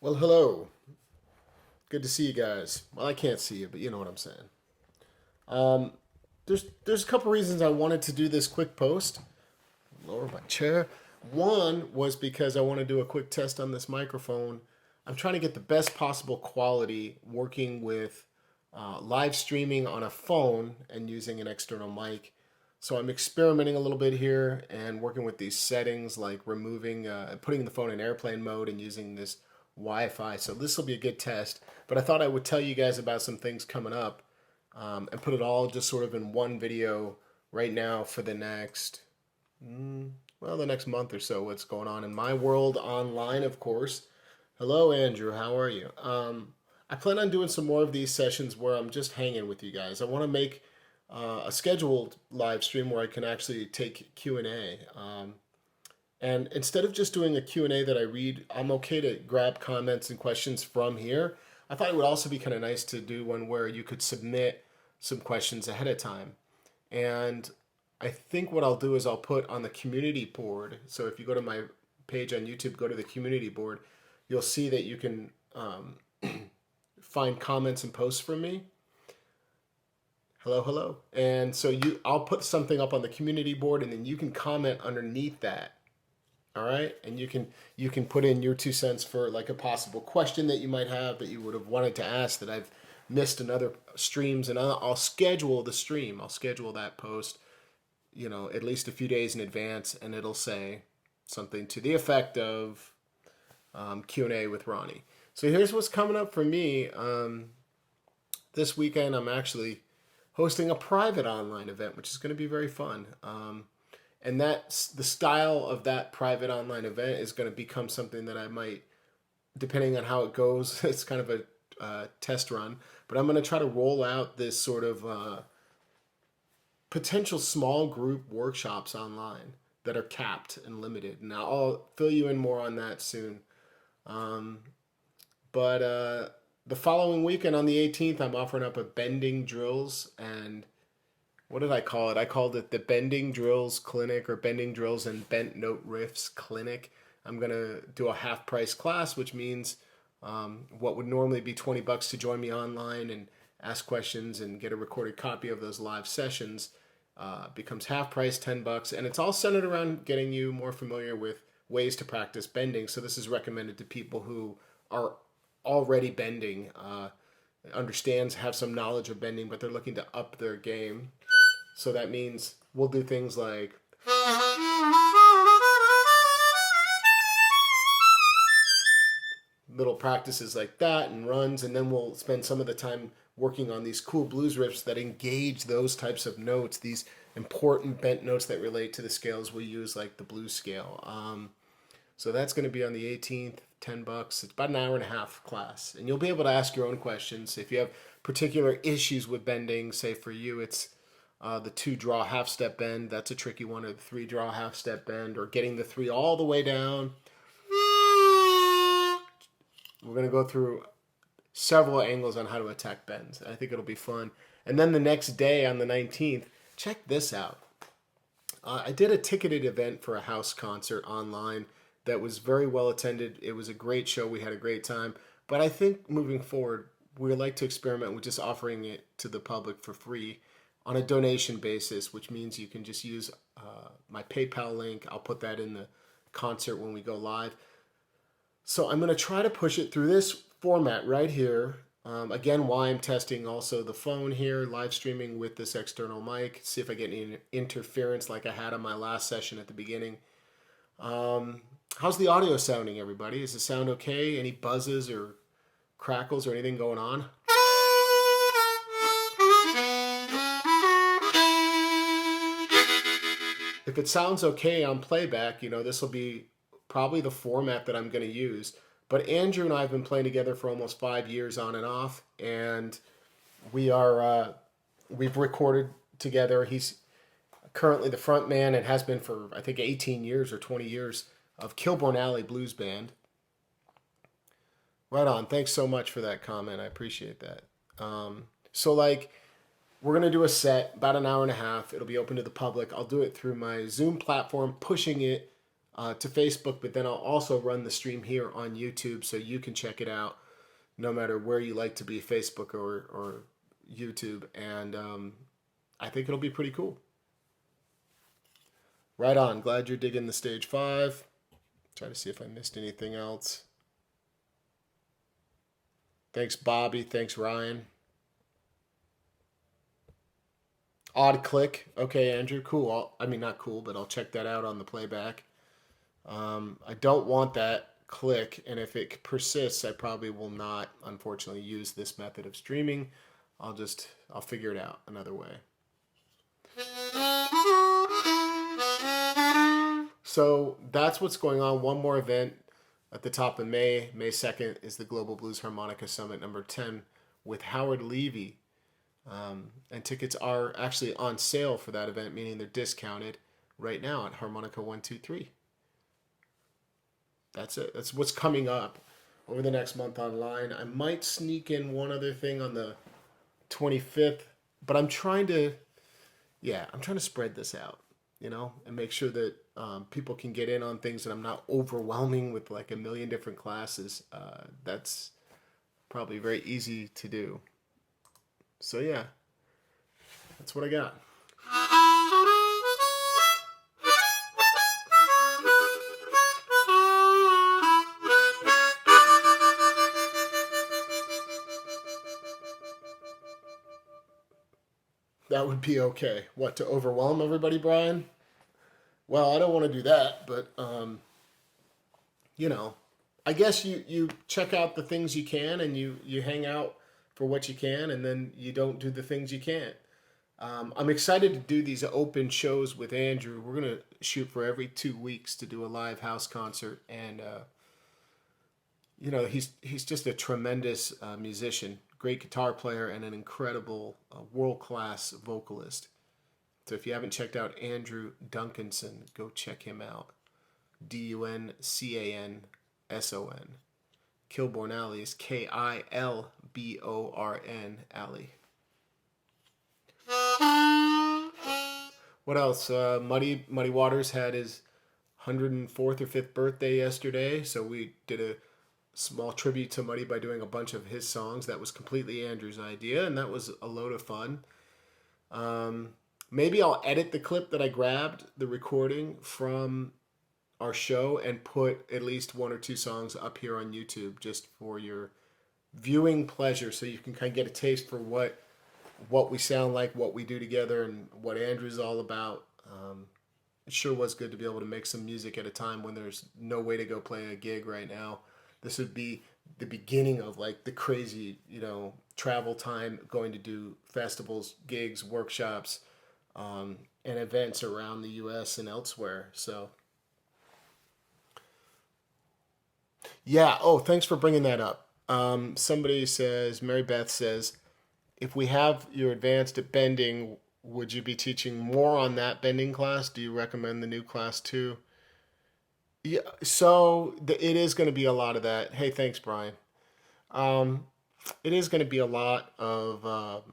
Well, hello. Good to see you guys. Well, I can't see you, but you know what I'm saying. Um, there's a couple reasons I wanted to do this quick post. Lower my chair. One was because I want to do a quick test on this microphone. I'm trying to get the best possible quality working with live streaming on a phone and using an external mic. So I'm experimenting a little bit here and working with these settings like removing, putting the phone in airplane mode and using this Wi-Fi. So this will be a good test. But I thought I would tell you guys about some things coming up and put it all just sort of in one video right now for the next, the next month or so. What's going on in my world online, of course. Hello, Andrew. How are you? I plan on doing some more of these sessions where I'm just hanging with you guys. I want to make a scheduled live stream where I can actually take Q&A. And instead of just doing a Q&A that I read, I'm okay to grab comments and questions from here. I thought it would also be kind of nice to do one where you could submit some questions ahead of time. And I think what I'll do is I'll put on the community board. So if you go to my page on YouTube, go to the community board, you'll see that you can find comments and posts from me. Hello, hello. And so I'll put something up on the community board, and then you can comment underneath that. All right, and you can put in your 2 cents for like a possible question that you might have that you would have wanted to ask that I've missed in other streams, and I'll schedule the stream. I'll schedule that post, at least a few days in advance, and it'll say something to the effect of Q&A with Ronnie. So here's what's coming up for me. This weekend, I'm actually hosting a private online event, which is going to be very fun. And that's the style of that private online event is going to become something that I might, depending on how it goes, it's kind of a test run. But I'm going to try to roll out this sort of potential small group workshops online that are capped and limited. And I'll fill you in more on that soon. But the following weekend on the 18th, I'm offering up a bending drills and what did I call it? I called it the Bending Drills Clinic or Bending Drills and Bent Note Riffs Clinic. I'm going to do a half price class, which means what would normally be $20 to join me online and ask questions and get a recorded copy of those live sessions becomes half price, $10. And it's all centered around getting you more familiar with ways to practice bending. So this is recommended to people who are already bending, have some knowledge of bending, but they're looking to up their game. So that means we'll do things like little practices like that and runs, and then we'll spend some of the time working on these cool blues riffs that engage those types of notes, these important bent notes that relate to the scales we use, like the blues scale. So that's going to be on the 18th, $10. It's about an hour and a half class, and you'll be able to ask your own questions. If you have particular issues with bending, say for you, it's the 2-draw half-step bend. That's a tricky one, or the 3-draw half-step bend, or getting the 3 all the way down. We're going to go through several angles on how to attack bends. I think it'll be fun. And then the next day on the 19th, check this out. I did a ticketed event for a house concert online that was very well attended. It was a great show. We had a great time. But I think moving forward, we would like to experiment with just offering it to the public for free on a donation basis, which means you can just use my PayPal link. I'll put that in the concert when we go live. So I'm going to try to push it through this format right here. Again, while I'm testing also the phone here, live streaming with this external mic, see if I get any interference like I had on my last session at the beginning. How's the audio sounding, everybody? Does it sound okay? Any buzzes or crackles or anything going on? If it sounds okay on playback, this will be probably the format that I'm going to use. But Andrew and I have been playing together for almost 5 years on and off, and we've recorded together. He's currently the front man and has been for, I think, 18 years or 20 years of Kilbourne Alley Blues Band. Right on. Thanks so much for that comment. I appreciate that. We're going to do a set, about an hour and a half. It'll be open to the public. I'll do it through my Zoom platform, pushing it to Facebook, but then I'll also run the stream here on YouTube so you can check it out no matter where you like to be, Facebook or YouTube. And I think it'll be pretty cool. Right on. Glad you're digging the stage 5. Try to see if I missed anything else. Thanks, Bobby. Thanks, Ryan. Odd click. Okay, Andrew. Cool. I mean, not cool, but I'll check that out on the playback. I don't want that click, and if it persists, I probably will not, unfortunately, use this method of streaming. I'll figure it out another way. So that's what's going on. One more event at the top of May. May 2nd is the Global Blues Harmonica Summit number 10 with Howard Levy. And tickets are actually on sale for that event, meaning they're discounted right now at Harmonica 123. That's it. That's what's coming up over the next month online. I might sneak in one other thing on the 25th, but I'm trying to spread this out, and make sure that people can get in on things, and I'm not overwhelming with like a million different classes. That's probably very easy to do. So yeah, that's what I got. That would be okay. What, to overwhelm everybody, Brian? Well, I don't want to do that, but I guess you check out the things you can, and you hang out for what you can, and then you don't do the things you can't. I'm excited to do these open shows with Andrew. We're going to shoot for every 2 weeks to do a live house concert, and he's just a tremendous musician, great guitar player, and an incredible world-class vocalist. So if you haven't checked out Andrew Duncanson, go check him out. Duncanson. Kilborn Alley is Kilborn Alley. What else? Muddy Waters had his 104th or 5th birthday yesterday, so we did a small tribute to Muddy by doing a bunch of his songs. That was completely Andrew's idea, and that was a load of fun. Maybe I'll edit the clip that I grabbed, the recording from our show, and put at least 1 or 2 songs up here on YouTube just for your viewing pleasure, so you can kind of get a taste for what we sound like, what we do together, and what Andrew's all about. It sure was good to be able to make some music at a time when there's no way to go play a gig right now. This would be the beginning of like the crazy, travel time, going to do festivals, gigs, workshops, and events around the U.S. and elsewhere. So, yeah. Oh, thanks for bringing that up. Somebody says, Mary Beth says, if we have your advanced at bending, would you be teaching more on that bending class? Do you recommend the new class too? Yeah, so it is going to be a lot of that. Hey, thanks, Brian. It is going to be a lot of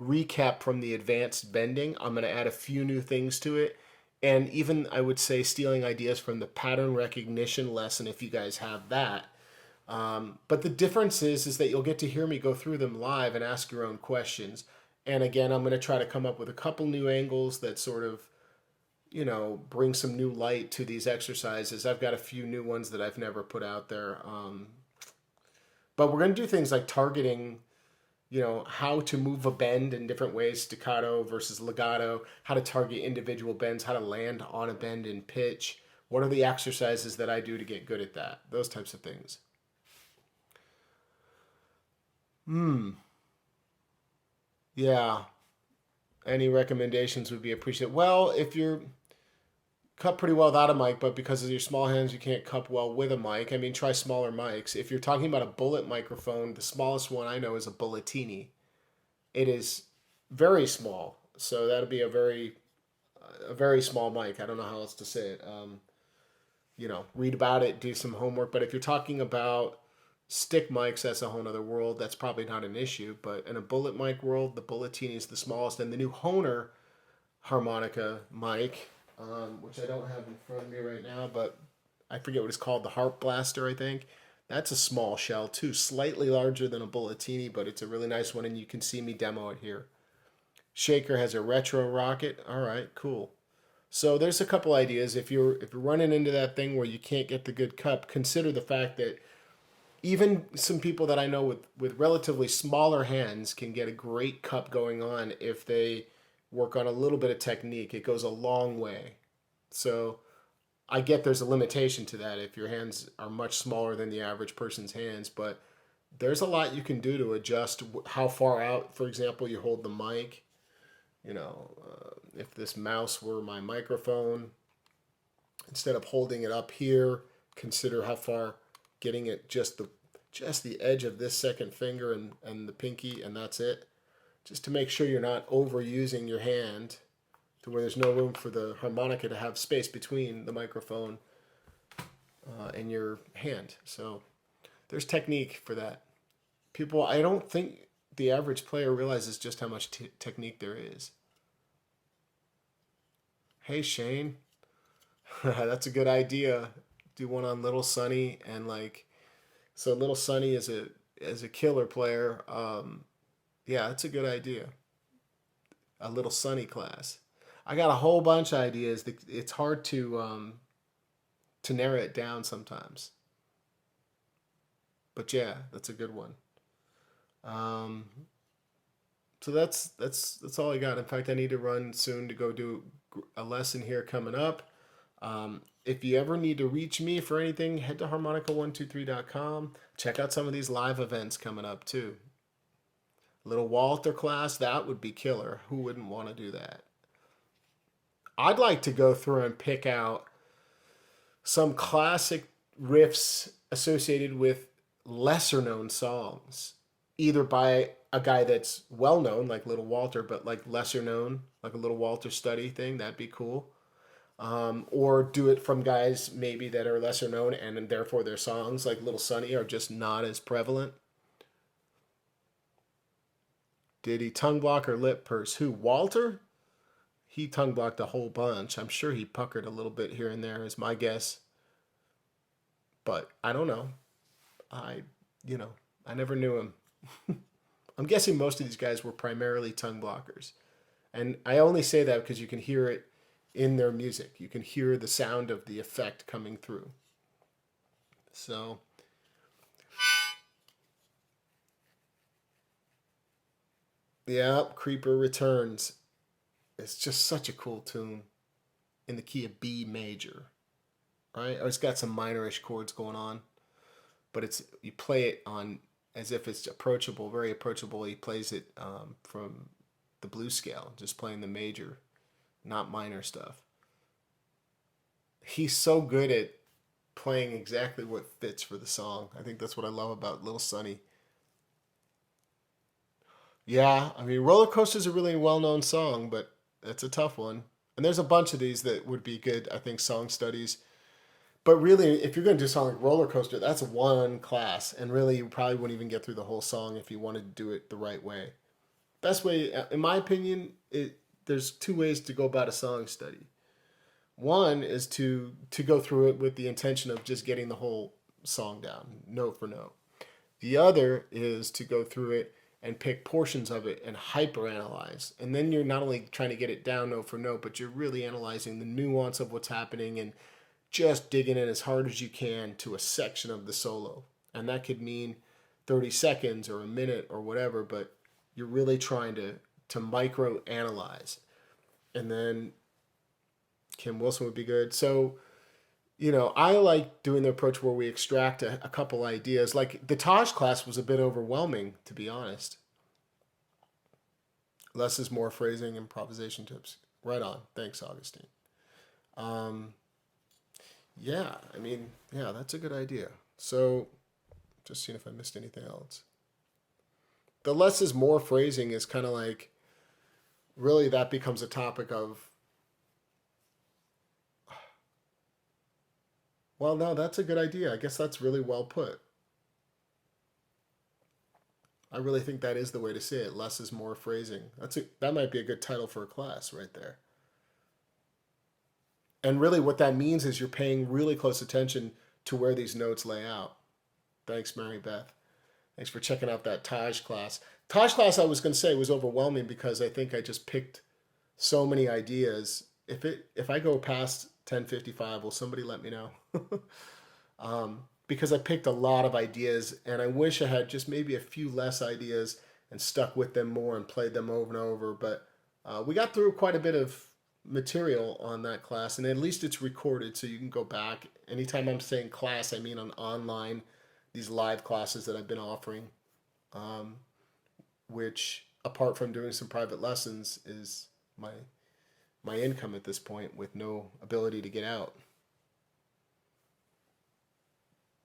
recap from the advanced bending. I'm going to add a few new things to it. And even, I would say, stealing ideas from the pattern recognition lesson, if you guys have that. But the difference is that you'll get to hear me go through them live and ask your own questions. And again, I'm going to try to come up with a couple new angles that sort of, bring some new light to these exercises. I've got a few new ones that I've never put out there. But we're going to do things like targeting, how to move a bend in different ways, staccato versus legato, how to target individual bends, how to land on a bend in pitch. What are the exercises that I do to get good at that? Those types of things. Yeah. Any recommendations would be appreciated. Well, if you're cut pretty well without a mic, but because of your small hands, you can't cup well with a mic. I mean, try smaller mics. If you're talking about a bullet microphone, the smallest one I know is a Bulletini. It is very small, so that'll be a very small mic. I don't know how else to say it. Read about it, do some homework. But if you're talking about stick mics, that's a whole other world. That's probably not an issue. But in a bullet mic world, the Bulletini is the smallest, and the new Hohner harmonica mic which I don't have in front of me right now, but I forget what it's called, the Harp Blaster, I think. That's a small shell too, slightly larger than a Bulletini, but it's a really nice one, and you can see me demo it here. Shaker has a retro rocket. All right, cool. So there's a couple ideas. If you're running into that thing where you can't get the good cup, consider the fact that even some people that I know with relatively smaller hands can get a great cup going on if they work on a little bit of technique. It goes a long way. So I get there's a limitation to that if your hands are much smaller than the average person's hands, but there's a lot you can do to adjust how far out, for example, you hold the mic. If this mouse were my microphone, instead of holding it up here, consider how far getting it just the edge of this second finger and the pinky, and that's it. Just to make sure you're not overusing your hand to where there's no room for the harmonica to have space between the microphone and your hand. So there's technique for that. People, I don't think the average player realizes just how much technique there is. Hey Shane, that's a good idea. Do one on Little Sonny and so Little Sonny is a killer player. Yeah, that's a good idea. A Little Sonny class. I got a whole bunch of ideas. It's hard to narrow it down sometimes. But yeah, that's a good one. Um, so that's all I got. In fact, I need to run soon to go do a lesson here coming up. If you ever need to reach me for anything, head to harmonica123.com. Check out some of these live events coming up too. Little Walter class, that would be killer. Who wouldn't want to do that? I'd like to go through and pick out some classic riffs associated with lesser known songs, either by a guy that's well known, like Little Walter, but like lesser known, like a Little Walter study thing. That'd be cool. Or do it from guys maybe that are lesser known and therefore their songs, like Little Sonny, are just not as prevalent. Did he tongue block or lip purse? Who? Walter? He tongue blocked a whole bunch. I'm sure he puckered a little bit here and there, is my guess. But I don't know. I, you know, I never knew him. I'm guessing most of these guys were primarily tongue blockers. And I only say that because you can hear it in their music. You can hear the sound of the effect coming through. So, yeah, Creeper Returns. It's just such a cool tune in the key of B major, right? Or it's got some minorish chords going on, but you play it on as if it's approachable, very approachable. He plays it from the blues scale, just playing the major, not minor stuff. He's so good at playing exactly what fits for the song. I think that's what I love about Little Sonny. Yeah, I mean, Roller Coaster is a really well known song, but it's a tough one. And there's a bunch of these that would be good, I think, song studies. But really, if you're going to do a song like Roller Coaster, that's one class. And really, you probably wouldn't even get through the whole song if you wanted to do it the right way. Best way, in my opinion, there's two ways to go about a song study. One is to go through it with the intention of just getting the whole song down, note for note. The other is to go through it and pick portions of it and hyper-analyze. And then you're not only trying to get it down note for note, but you're really analyzing the nuance of what's happening and just digging in as hard as you can to a section of the solo. And that could mean 30 seconds or a minute or whatever, but you're really trying to micro-analyze. And then Kim Wilson would be good. So, I like doing the approach where we extract a couple ideas. Like the Taj class was a bit overwhelming, to be honest. Less is more phrasing, improvisation tips. Right on. Thanks, Augustine. Um, yeah, I mean, yeah, that's a good idea. So, just seeing if I missed anything else. The less is more phrasing is kind of like, really, that becomes a topic of, well, no, that's a good idea. I guess that's really well put. I really think that is the way to say it. Less is more phrasing. That might be a good title for a class right there. And really what that means is you're paying really close attention to where these notes lay out. Thanks, Mary Beth. Thanks for checking out that Taj class. Taj class, I was going to say, was overwhelming because I think I just picked so many ideas. If I go past 10:55, will somebody let me know? Because I picked a lot of ideas, and I wish I had just maybe a few less ideas and stuck with them more and played them over and over. But we got through quite a bit of material on that class, and at least it's recorded, so you can go back. Anytime I'm saying class, I mean on online, these live classes that I've been offering, which apart from doing some private lessons is my income at this point with no ability to get out.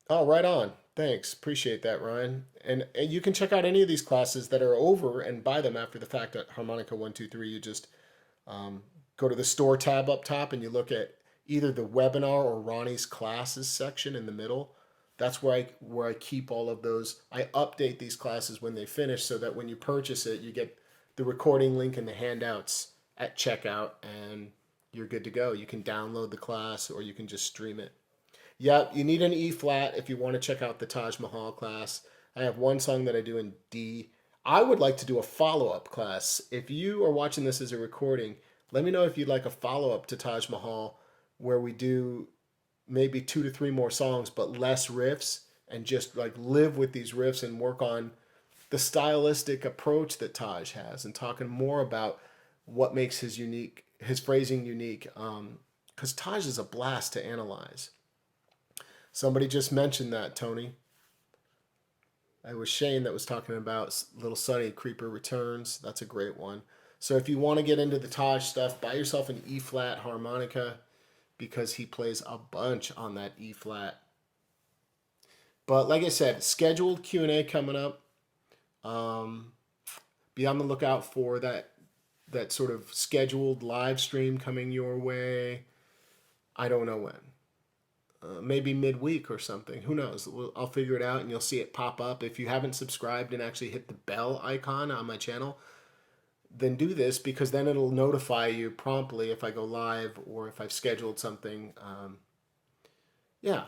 Oh, right on. Thanks. Appreciate that, Ryan. And you can check out any of these classes that are over and buy them after the fact at Harmonica 123. You just go to the store tab up top and you look at either the webinar or Ronnie's classes section in the middle. That's where I keep all of those. I update these classes when they finish so that when you purchase it, you get the recording link and the handouts at checkout, and you're good to go. You can download the class or you can just stream it. Yeah, you need an E flat if you want to check out the Taj Mahal class. I have one song that I do in D. I would like to do a follow-up class. If you are watching this as a recording, let me know if you'd like a follow-up to Taj Mahal where we do maybe 2 to 3 more songs but less riffs and just like live with these riffs and work on the stylistic approach that Taj has and talking more about what makes his phrasing unique. Because Taj is a blast to analyze. Somebody just mentioned that, Tony. It was Shane that was talking about Little Sunny Creeper Returns. That's a great one. So if you want to get into the Taj stuff, buy yourself an E flat harmonica because he plays a bunch on that E flat. But like I said, scheduled Q&A coming up. Be on the lookout for that sort of scheduled live stream coming your way. I don't know when. Maybe midweek or something. Who knows? I'll figure it out and you'll see it pop up. If you haven't subscribed and actually hit the bell icon on my channel, then do this because then it'll notify you promptly if I go live or if I've scheduled something. Yeah.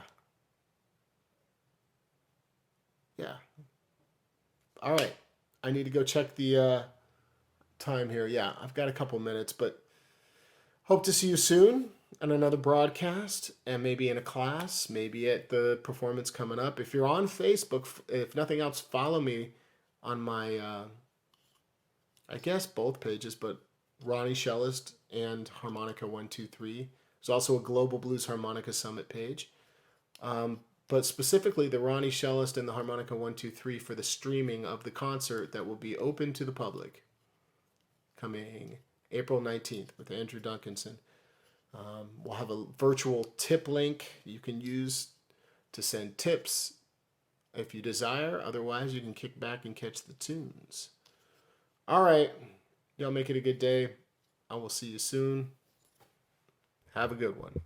Yeah. All right. I need to go check the time here. Yeah, I've got a couple minutes, but hope to see you soon on another broadcast and maybe in a class, maybe at the performance coming up. If you're on Facebook, if nothing else, follow me on my, I guess both pages, but Ronnie Shellist and Harmonica 123. There's also a Global Blues Harmonica Summit page. But specifically the Ronnie Shellist and the Harmonica 123 for the streaming of the concert that will be open to the public coming April 19th with Andrew Duncanson. We'll have a virtual tip link you can use to send tips if you desire. Otherwise, you can kick back and catch the tunes. All right. Y'all make it a good day. I will see you soon. Have a good one.